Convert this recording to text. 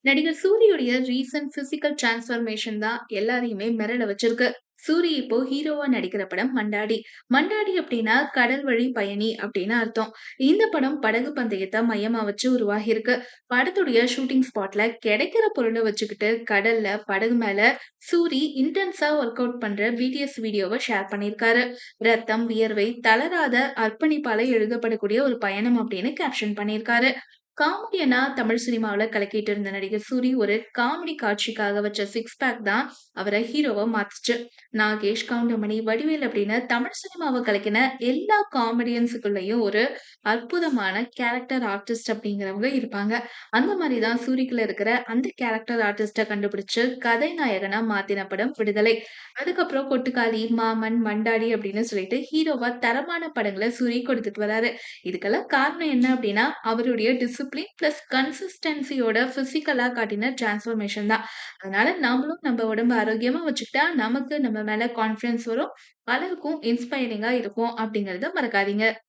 நடிகர் சூரியுடைய recent physical transformation தான் எல்லாரையுமே மிரள வச்சிருக்கு. சூரி இப்போ ஹீரோவா நடிக்கிற படம் மண்டாடி. மண்டாடி அப்படின்னா கடல் வழி பயணி அப்படின்னு அர்த்தம். இந்த படம் படகு பந்தயத்தை மையமா வச்சு உருவாகியிருக்கு. படத்துடைய ஷூட்டிங் ஸ்பாட்ல கிடைக்கிற பொருளை வச்சுக்கிட்டு கடல்ல படகு மேல சூரி இன்டென்ஸா ஒர்க் அவுட் பண்ற பிடிஎஸ் வீடியோவை ஷேர் பண்ணியிருக்காரு. ரத்தம், வியர்வை, தளராத அர்ப்பணிப்பால எழுதப்படக்கூடிய ஒரு பயணம் அப்படின்னு கேப்ஷன் பண்ணியிருக்காரு. காமெடியனா தமிழ் சினிமாவுல கலக்கிட்டு இருந்த நடிகர் சூரி ஒரு காமெடி காட்சிக்காக வச்ச சிக்ஸ் பேக் தான் அவரை ஹீரோவா மாத்துச்சு. நாகேஷ், கவுண்டமணி, வடிவேல் அப்படின்னு தமிழ் சினிமாவை கலக்கின எல்லா காமெடியன்ஸுக்குள்ளயும் ஒரு அற்புதமான கேரக்டர் ஆர்டிஸ்ட் அப்படிங்கிறவங்க இருப்பாங்க. அந்த மாதிரி தான் சூரிக்குள்ள இருக்கிற அந்த கேரக்டர் ஆர்டிஸ்ட கண்டுபிடிச்சு கதைநாயகனா மாத்தின படம் விடுதலை. அதுக்கப்புறம் கொட்டுக்காளி, மாமன், மண்டாடி அப்படின்னு சொல்லிட்டு ஹீரோவா தரமான படங்கள சூரி கொடுத்துட்டு வராரு. இதுக்கெல்லாம் காரணம் என்ன அப்டின்னா, அவருடைய டிசிப்ளின் பிளஸ் கன்சிஸ்டன்சியோட பிசிக்கலா காட்டின டிரான்ஸ்ஃபர்மேஷன் தான். அதனால நாமளும் நம்ம உடம்ப ஆரோக்கியமா வச்சுக்கிட்டா, நமக்கு நம்ம மேல கான்ஃபிடன்ஸ் வரும். பலருக்கும் இன்ஸ்பைரிங்கா இருக்கும் அப்டிங்கிறத மறக்காதீங்க.